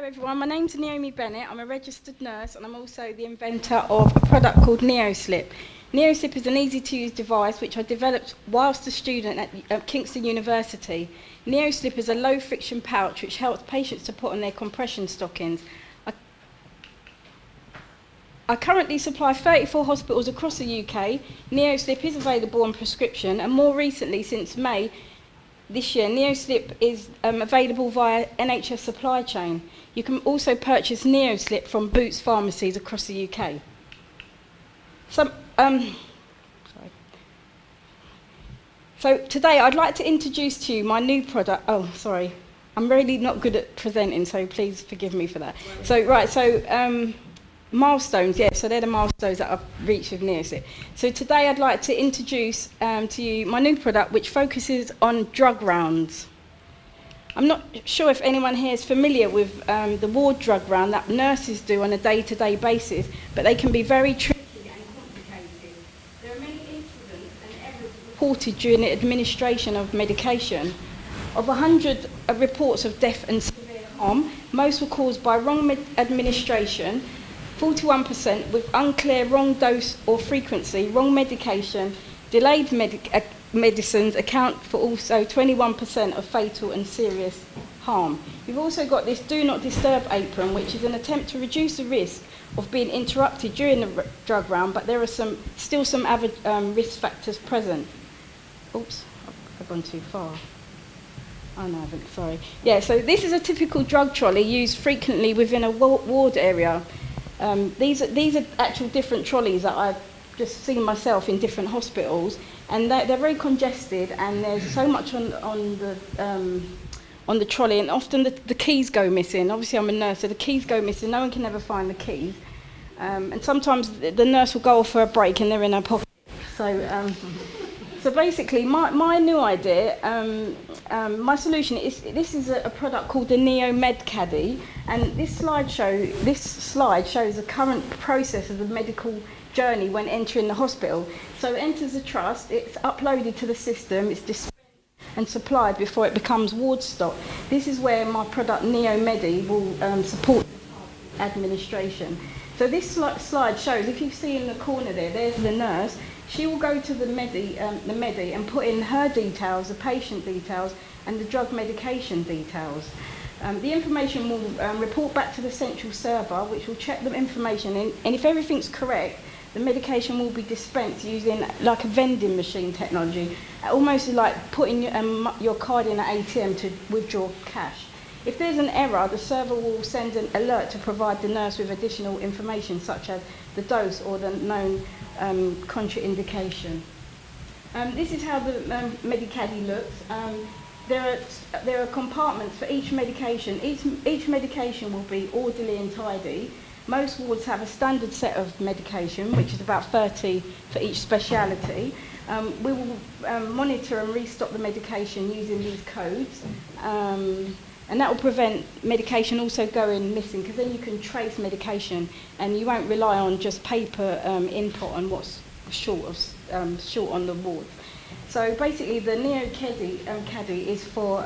everyone, my name's Neomi Bennett. I'm a registered nurse and I'm also the inventor of a product called NeoSlip. NeoSlip is an easy-to-use device which I developed whilst a student at Kingston University. NeoSlip is a low-friction pouch which helps patients to put on their compression stockings. I currently supply 34 hospitals across the UK. NeoSlip is available on prescription, and more recently, since May this year, NeoSlip is available via NHS supply chain. You can also purchase NeoSlip from Boots pharmacies across the UK. So today I'd like to introduce to you my new product. Oh, sorry, I'm really not good at presenting, so please forgive me for that. Milestones, yeah, so they're the milestones that I've reached with NeoSlip. So today I'd like to introduce to you my new product, which focuses on drug rounds. I'm not sure if anyone here is familiar with the ward drug round that nurses do on a day-to-day basis, but they can be very tricky and complicated. There are many incidents and errors reported during the administration of medication. Of 100 reports of death and severe harm, most were caused by wrong administration, 41% with unclear wrong dose or frequency, wrong medication, delayed medicines account for also 21% of fatal and serious harm. We've also got this do not disturb apron, which is an attempt to reduce the risk of being interrupted during the drug round, but there are still some average risk factors present. Oops, I've gone too far. Oh no, I haven't, sorry. Yeah, so this is a typical drug trolley used frequently within a ward area. These are actual different trolleys that I've just seen myself in different hospitals, and they're very congested, and there's so much on the trolley, and often the keys go missing. Obviously I'm a nurse, so the keys go missing, no one can ever find the keys, and sometimes the nurse will go off for a break and they're in her pocket. So basically my new idea, my solution is, this is a product called the Neo Med Caddy, and this slide shows the current process of the medical journey when entering the hospital. So it enters the trust, it's uploaded to the system, it's dispensed and supplied before it becomes ward stock. This is where my product Neo Medi will support administration. So this slide shows, if you see in the corner there's the nurse. She will go to the Medi and put in her details, the patient details, and the drug medication details. The information will report back to the central server, which will check the information, and if everything's correct, the medication will be dispensed using like a vending machine technology, almost like putting your card in an ATM to withdraw cash. If there's an error, the server will send an alert to provide the nurse with additional information, such as the dose or the known contraindication. This is how the Medicaddy looks. There are compartments for each medication. Each medication will be orderly and tidy. Most wards have a standard set of medication, which is about 30 for each speciality. We will monitor and restock the medication using these codes. And that will prevent medication also going missing, because then you can trace medication and you won't rely on just paper input on what's short on the ward. So basically the Neo Caddy is for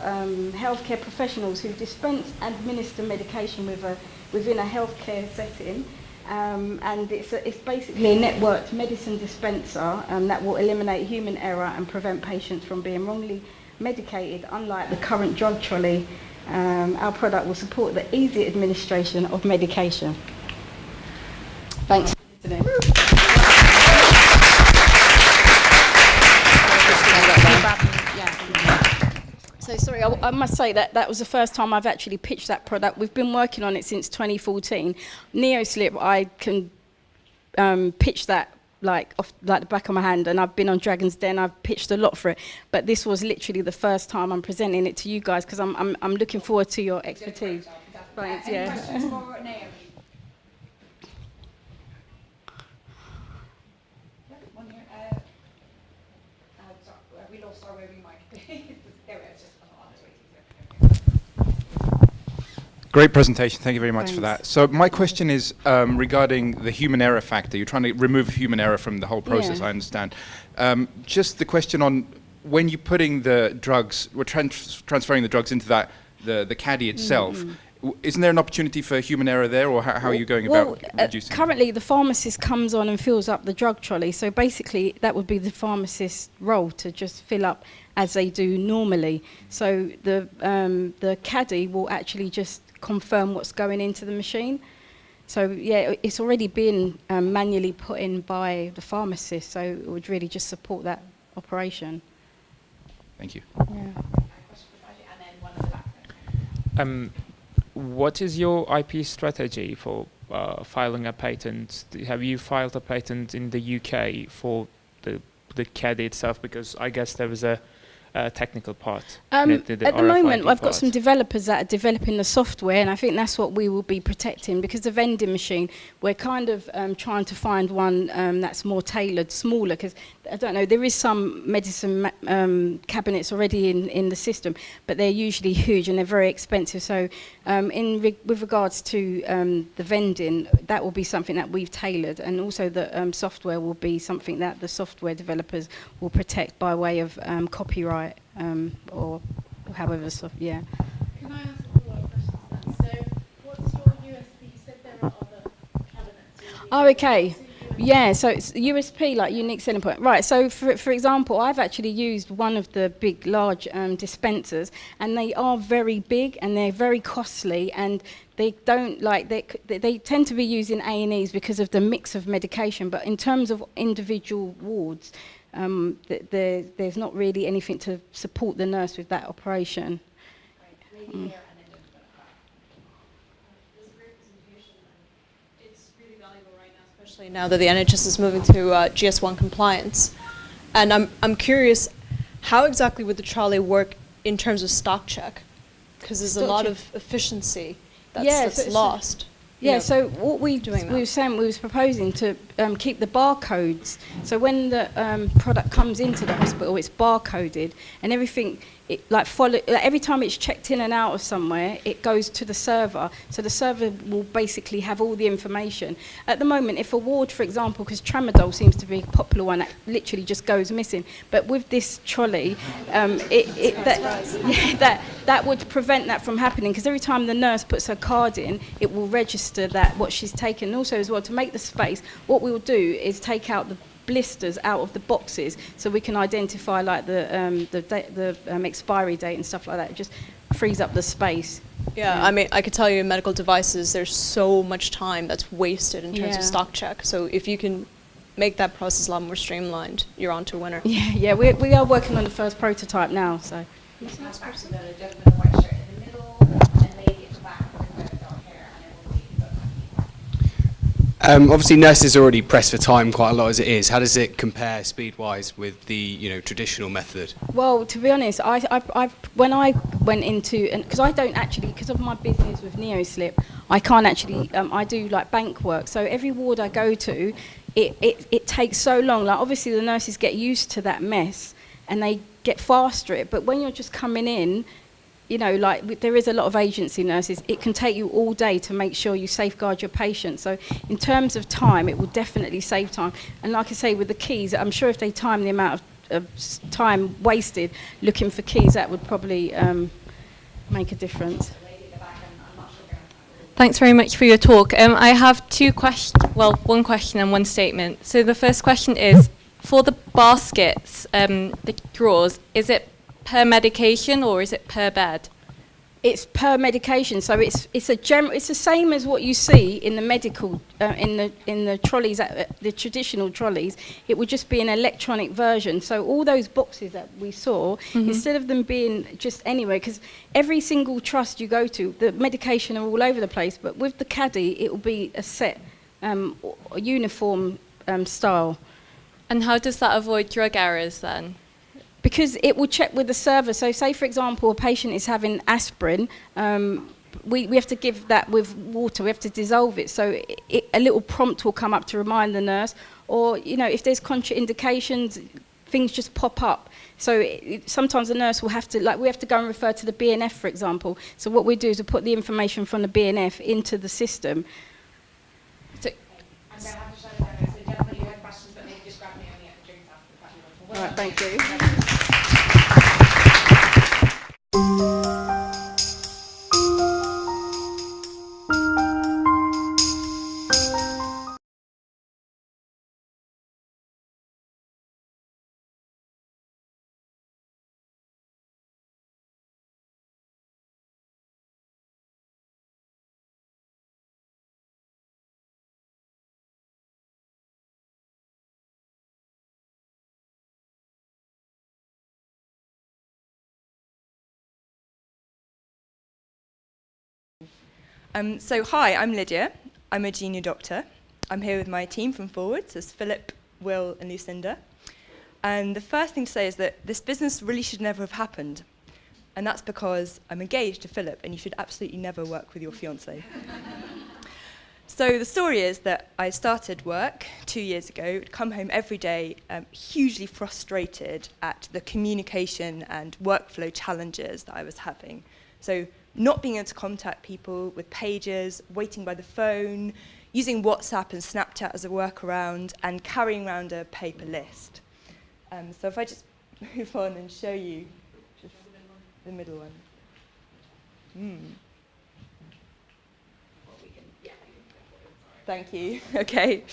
healthcare professionals who dispense and administer medication within a healthcare setting. And it's basically a networked medicine dispenser that will eliminate human error and prevent patients from being wrongly medicated, unlike the current drug trolley. Our product will support the easy administration of medication. Thanks for listening. So sorry, I must say that was the first time I've actually pitched that product. We've been working on it since 2014. NeoSlip, I can pitch that off the back of my hand, and I've been on Dragon's Den, I've pitched a lot for it, but this was literally the first time I'm presenting it to you guys, because I'm looking forward to your expertise. Thanks, Any questions for Naomi? One here. Sorry, we lost our waving mic. There we are, it's just on its way to Great presentation, thank you very much Thanks. for that. So my question is regarding the human error factor. You're trying to remove human error from the whole process, Yeah. I understand. Just the question on when you're putting the drugs, we're transferring the drugs into the caddy itself, isn't there an opportunity for human error there, or how are you going about reducing? Currently, the pharmacist comes on and fills up the drug trolley. So basically, that would be the pharmacist's role to just fill up as they do normally. So the caddy will actually just confirm what's going into the machine. So yeah, it's already been manually put in by the pharmacist. So it would really just support that operation. Thank you. Yeah. Question for Foundry, and then one at the back. What is your IP strategy for filing a patent? Have you filed a patent in the UK for the caddy itself? Because I guess there was a technical part. At the moment, I've got part. some developers that are developing the software, and I think that's what we will be protecting, because the vending machine, we're kind of trying to find one that's more tailored, smaller, because, I don't know, there is some medicine cabinets already in the system, but they're usually huge and they're very expensive. So with regards to the vending, that will be something that we've tailored, and also the software will be something that the software developers will protect by way of copyright. Or however, yeah. Can I ask a follow-up question then? So, what's your USP? You said there are other cabinets. Oh, okay. Yeah, so it's USP, like unique selling point. Right, so for example, I've actually used one of the big, large dispensers, and they are very big and they're very costly, and they don't like, they tend to be used in A&Es because of the mix of medication, but in terms of individual wards, there's not really anything to support the nurse with that operation. Right, lady here and then just go back. It was a great presentation, and it's really valuable right now, especially now that the NHS is moving to GS1 compliance. And I'm curious, how exactly would the trolley work in terms of stock check? Because there's a lot of efficiency that's lost. Yeah, so what we doing was saying, we was proposing to keep the barcodes. So when the product comes into the hospital, it's barcoded, and everything, every time it's checked in and out of somewhere, it goes to the server. So the server will basically have all the information. At the moment, if a ward, for example, because tramadol seems to be a popular one, that literally just goes missing. But with this trolley, that would prevent that from happening, because every time the nurse puts her card in, it will register that what she's taken. And also as well, to make the space, what we will do is take out the blisters out of the boxes, so we can identify like the expiry date and stuff like that. It just frees up the space. Yeah, I mean, I could tell you in medical devices, there's so much time that's wasted in terms of stock check. So if you can make that process a lot more streamlined, you're on to a winner. Yeah, we are working on the first prototype now. So. Let's back to the gentleman in the white shirt in the middle, and lady at the back with the dark hair, and then we'll leave the Obviously, nurses are already pressed for time quite a lot as it is. How does it compare speed-wise with the traditional method? Well, to be honest, when I went into, because I don't actually, because of my business with NeoSlip, I can't actually, I do like bank work. So every ward I go to, it takes so long. Like obviously the nurses get used to that mess and they get faster at it. But when you're just coming in, there is a lot of agency nurses, it can take you all day to make sure you safeguard your patient. So in terms of time, it will definitely save time. And like I say, with the keys, I'm sure if they time the amount of time wasted looking for keys, that would probably make a difference. Thanks very much for your talk. I have two questions, one question and one statement. So the first question is, for the baskets, the drawers, is it per medication or is it per bed? It's per medication, so it's the same as what you see in the medical in the trolleys, the traditional trolleys. It would just be an electronic version. So all those boxes that we saw, instead of them being just anywhere, because every single trust you go to, the medication are all over the place. But with the caddy, it will be a set, uniform style. And how does that avoid drug errors then? Because it will check with the server. So say, for example, a patient is having aspirin, we have to give that with water, we have to dissolve it. So a little prompt will come up to remind the nurse. Or, if there's contraindications, things just pop up. So sometimes the nurse will have to, we have to go and refer to the BNF, for example. So what we do is we put the information from the BNF into the system. I'm going to have to shut it down. So gentlemen, you had questions, but maybe just grab Neomi at the drinks after the All right, thank you. So hi, I'm Lydia. I'm a junior doctor. I'm here with my team from Forward, so it's Philip, Will and Lucinda. And the first thing to say is that this business really should never have happened. And that's because I'm engaged to Philip, and you should absolutely never work with your fiancé. So the story is that I started work 2 years ago, come home every day, hugely frustrated at the communication and workflow challenges that I was having. So not being able to contact people with pages, waiting by the phone, using WhatsApp and Snapchat as a workaround, and carrying around a paper list. So if I just move on and show you just the middle one. Thank you. Okay.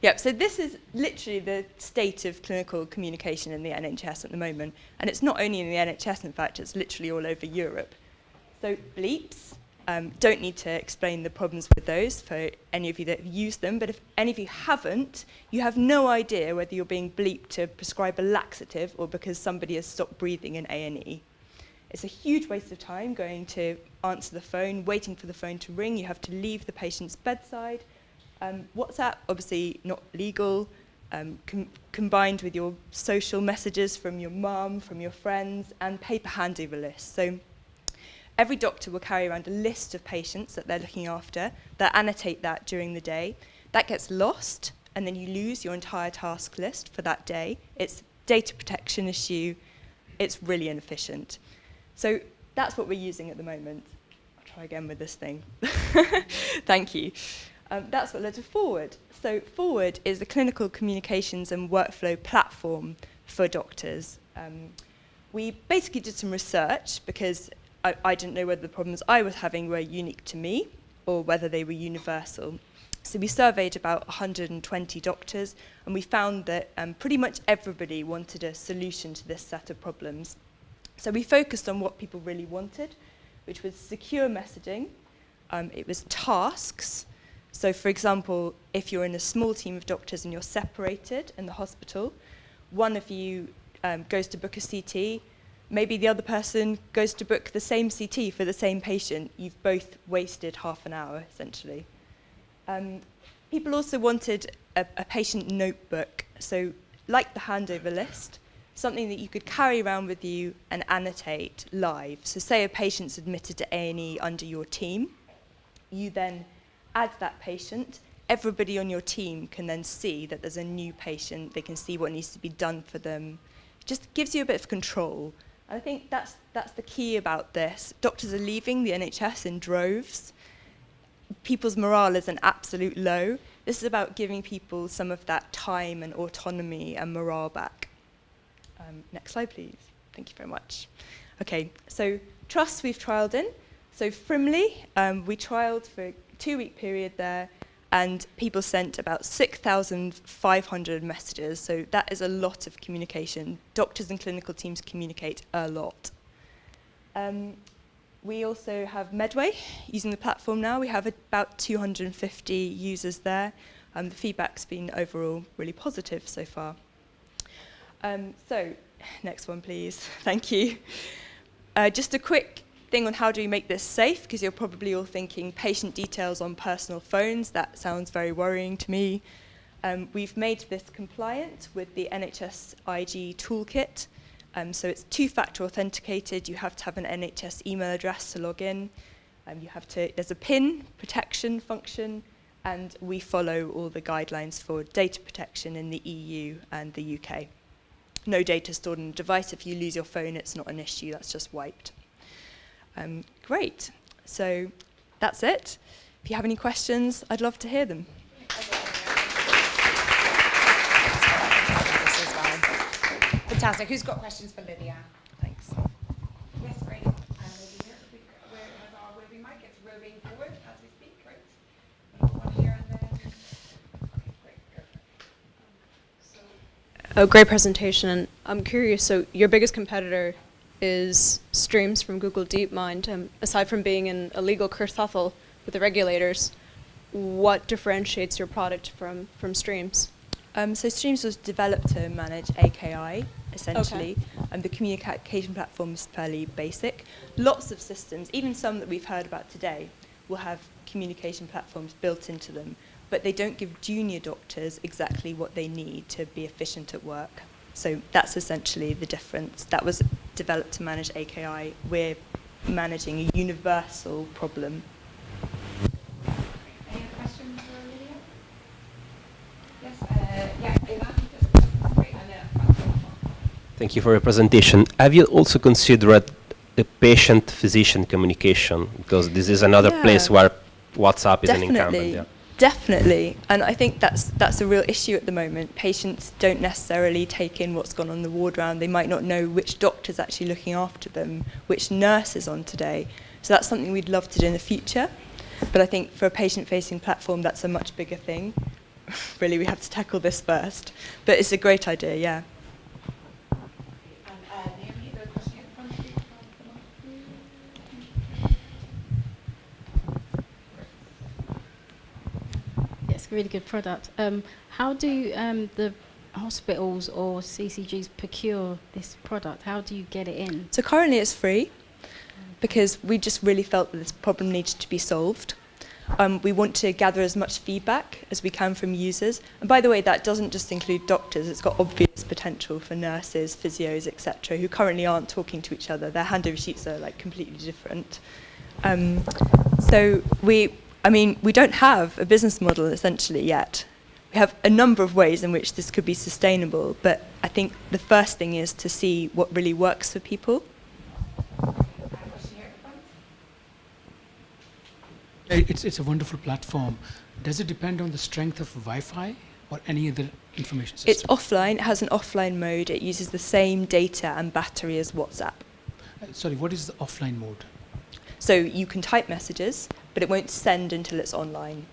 Yep. So this is literally the state of clinical communication in the NHS at the moment. And it's not only in the NHS, in fact, it's literally all over Europe. So bleeps, don't need to explain the problems with those for any of you that have used them. But if any of you haven't, you have no idea whether you're being bleeped to prescribe a laxative or because somebody has stopped breathing in A&E. It's a huge waste of time going to answer the phone, waiting for the phone to ring. You have to leave the patient's bedside. WhatsApp, obviously not legal, combined with your social messages from your mum, from your friends, and paper handover lists. So every doctor will carry around a list of patients that they're looking after. They'll annotate that during the day. That gets lost, and then you lose your entire task list for that day. It's a data protection issue. It's really inefficient. So that's what we're using at the moment. I'll try again with this thing. Thank you. That's what led to Forward. So Forward is a clinical communications and workflow platform for doctors. We basically did some research because I didn't know whether the problems I was having were unique to me or whether they were universal. So we surveyed about 120 doctors, and we found that pretty much everybody wanted a solution to this set of problems. So we focused on what people really wanted, which was secure messaging. It was tasks. So, for example, if you're in a small team of doctors and you're separated in the hospital, one of you goes to book a CT, maybe the other person goes to book the same CT for the same patient. You've both wasted half an hour, essentially. People also wanted a patient notebook, so like the handover list, something that you could carry around with you and annotate live. So say a patient's admitted to A&E under your team, you then add that patient. Everybody on your team can then see that there's a new patient. They can see what needs to be done for them. It just gives you a bit of control. And I think that's the key about this. Doctors are leaving the NHS in droves. People's morale is an absolute low. This is about giving people some of that time and autonomy and morale back. Next slide, please. Thank you very much. Okay, so Trust we've trialled in. So Frimley, we trialled for a 2-week period there, and people sent about 6,500 messages. So that is a lot of communication. Doctors and clinical teams communicate a lot. We also have Medway using the platform now. We have about 250 users there. The feedback's been overall really positive so far. So, next one, please. Thank you. Just a quick thing on how do we make this safe, because you're probably all thinking patient details on personal phones. That sounds very worrying to me. We've made this compliant with the NHS IG toolkit. So it's 2-factor authenticated. You have to have an NHS email address to log in. There's a PIN protection function, and we follow all the guidelines for data protection in the EU and the UK. No data stored on a device. If you lose your phone, it's not an issue. That's just wiped. Great. So that's it. If you have any questions, I'd love to hear them. Fantastic. Who's got questions for Lydia? Thanks. Yes, great. And over here, where has our roving mic? It's roving forward as we speak, right? One here and then. Okay, great. Go for it. Oh, great presentation. I'm curious, so your biggest competitor is Streams from Google DeepMind. Aside from being in a legal kerfuffle with the regulators, what differentiates your product from Streams? So Streams was developed to manage AKI, essentially, and the communication platform is fairly basic. Lots of systems, even some that we've heard about today, will have communication platforms built into them, but they don't give junior doctors exactly what they need to be efficient at work. So that's essentially the difference. That was developed to manage AKI. We're managing a universal problem. Any other questions for Lydia? Yes, yeah, Eva, just wait, and then Thank you for your presentation. Have you also considered the patient-physician communication? Because this is another place where WhatsApp is an incumbent. Yeah. Definitely, and I think that's a real issue at the moment. Patients don't necessarily take in what's gone on the ward round. They might not know which doctor's actually looking after them, which nurse is on today. So that's something we'd love to do in the future. But I think for a patient-facing platform, that's a much bigger thing. Really, we have to tackle this first. But it's a great idea, yeah. Naomi, the question in front of you. It's a really good product. How do the hospitals or CCGs procure this product? How do you get it in? So currently it's free because we just really felt that this problem needed to be solved. We want to gather as much feedback as we can from users. And by the way, that doesn't just include doctors. It's got obvious potential for nurses, physios, etc., who currently aren't talking to each other. Their handover sheets are like completely different. So we don't have a business model essentially yet. We have a number of ways in which this could be sustainable, but I think the first thing is to see what really works for people. It's a wonderful platform. Does it depend on the strength of Wi-Fi or any other information system? It's offline. It has an offline mode. It uses the same data and battery as WhatsApp. Sorry, what is the offline mode? So you can type messages, but it won't send until it's online.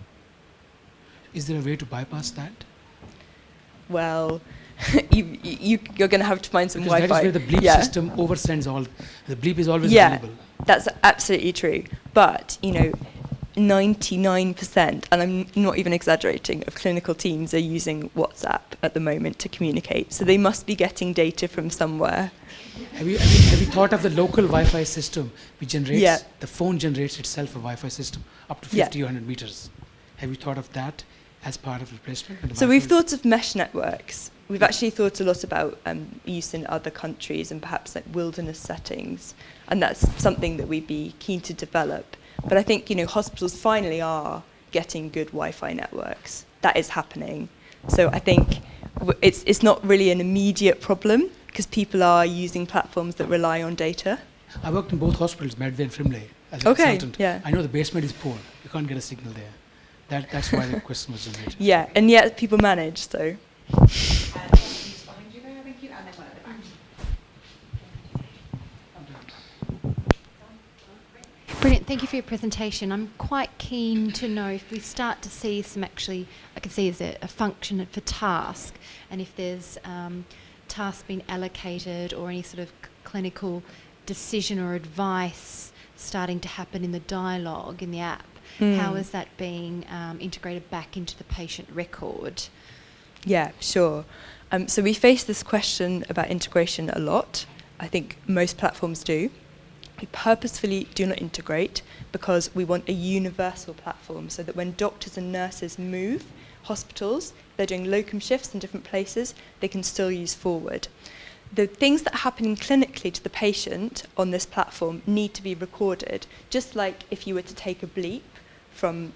Is there a way to bypass that? Well, you're going to have to find some Because Wi-Fi. that is where the bleep system oversends all. The bleep is always available. That's absolutely true. But, 99%, and I'm not even exaggerating, of clinical teams are using WhatsApp at the moment to communicate. So they must be getting data from somewhere. Have you thought of the local Wi-Fi system which generates, the phone generates itself a Wi-Fi system up to 50 or 100 meters? Have you thought of that as part of replacement? So we've thought of mesh networks. We've actually thought a lot about use in other countries and perhaps like wilderness settings. And that's something that we'd be keen to develop. But I think, hospitals finally are getting good Wi-Fi networks. That is happening. So I think it's not really an immediate problem because people are using platforms that rely on data. I worked in both hospitals, Medway and Frimley, as a consultant. Yeah. I know the basement is poor. You can't get a signal there. That's why the question was generated. Yeah, and yet people manage, so. Behind you there, thank you, and then one at the back. Brilliant, thank you for your presentation. I'm quite keen to know if we start to see some actually, I can see as a function for task, and if there's tasks being allocated or any sort of clinical decision or advice starting to happen in the dialogue in the app. How is that being integrated back into the patient record? Yeah, sure. So we face this question about integration a lot. I think most platforms do. We purposefully do not integrate because we want a universal platform so that when doctors and nurses move hospitals, they're doing locum shifts in different places, they can still use Forward. The things that happen clinically to the patient on this platform need to be recorded, just like if you were to take a bleep from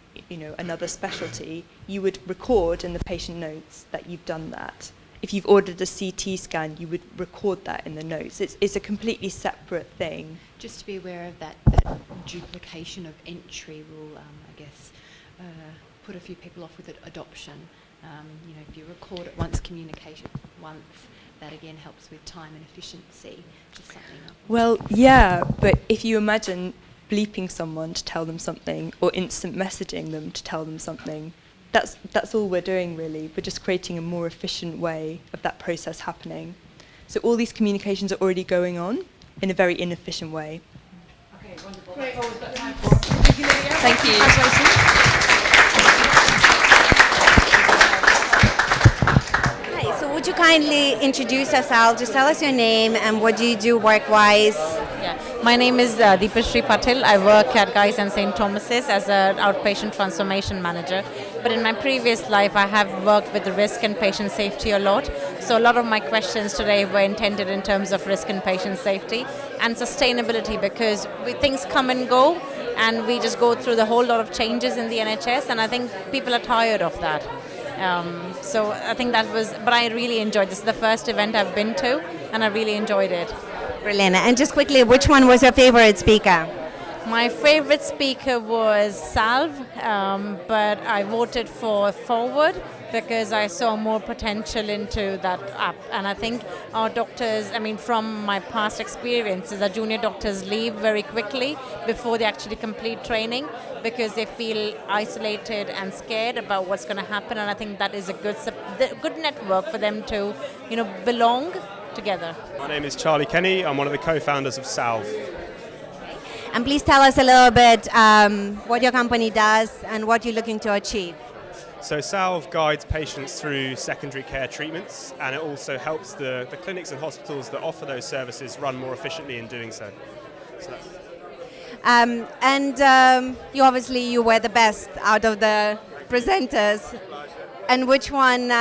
another specialty, you would record in the patient notes that you've done that. If you've ordered a CT scan, you would record that in the notes. It's a completely separate thing. Just to be aware of that duplication of entry will, I guess, put a few people off with adoption. If you record it once, communicate it once, that again helps with time and efficiency. Just something else. Well, yeah, but if you imagine bleeping someone to tell them something or instant messaging them to tell them something, that's all we're doing really. We're just creating a more efficient way of that process happening. So all these communications are already going on in a very inefficient way. Okay, wonderful. Great, well, we've got time for. Thank you. Hi, so would you kindly introduce yourself, just tell us your name and what do you do work-wise? Yeah. My name is Deepashri Patil. I work at Guy's and St. Thomas's as an outpatient transformation manager. But in my previous life, I have worked with risk and patient safety a lot. So a lot of my questions today were intended in terms of risk and patient safety and sustainability, because things come and go, and we just go through the whole lot of changes in the NHS, and I think people are tired of that. So I think that was, but I really enjoyed this. Is the first event I've been to, and I really enjoyed it. Brilliant. And just quickly, which one was your favorite speaker? My favorite speaker was Salve, but I voted for Forward because I saw more potential into that app. And I think our doctors, from my past experiences, our junior doctors leave very quickly before they actually complete training because they feel isolated and scared about what's going to happen. And I think that is a good network for them to, belong together. My name is Charlie Kenny. I'm one of the co-founders of Salve. And please tell us a little bit what your company does and what you're looking to achieve. So Salve guides patients through secondary care treatments, and it also helps the clinics and hospitals that offer those services run more efficiently in doing so. You were the best out of the presenters. And which one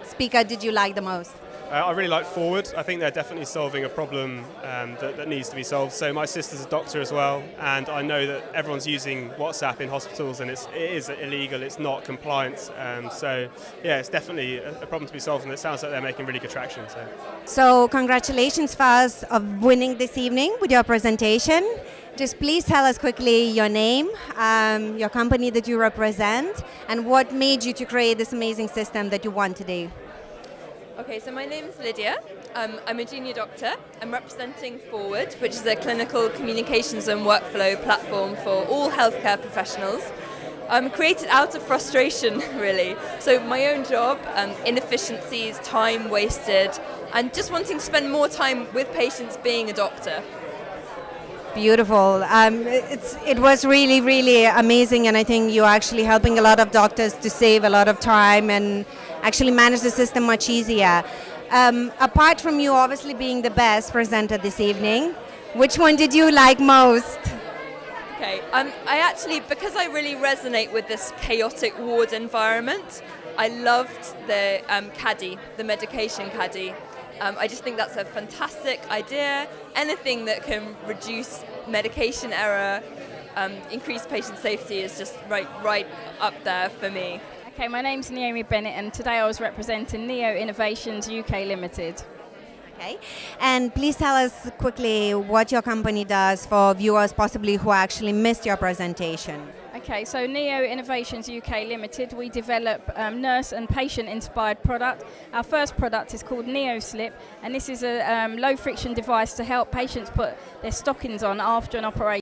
speaker did you like the most? I really like Forward. I think they're definitely solving a problem that needs to be solved. So my sister's a doctor as well, and I know that everyone's using WhatsApp in hospitals, and it is illegal, it's not compliant. It's definitely a problem to be solved, and it sounds like they're making really good traction. So congratulations first of winning this evening with your presentation. Just please tell us quickly your name, your company that you represent, and what made you to create this amazing system that you won today. Okay, so my name is Lydia. I'm a junior doctor. I'm representing Forward, which is a clinical communications and workflow platform for all healthcare professionals. Created out of frustration, really. So my own job, inefficiencies, time wasted, and just wanting to spend more time with patients being a doctor. Beautiful. It was really, really amazing, and I think you're actually helping a lot of doctors to save a lot of time and actually manage the system much easier. Apart from you obviously being the best presenter this evening, which one did you like most? Okay, I actually, because I really resonate with this chaotic ward environment, I loved the caddy, the medication caddy. I just think that's a fantastic idea. Anything that can reduce medication error, increase patient safety is just right up there for me. Okay, my name's Neomi Bennett, and today I was representing Neo Innovations UK Limited. Okay, and please tell us quickly what your company does for viewers possibly who actually missed your presentation. Okay, so Neo Innovations UK Limited, we develop nurse and patient-inspired product. Our first product is called Neo Slip, and this is a low-friction device to help patients put their stockings on after an operation.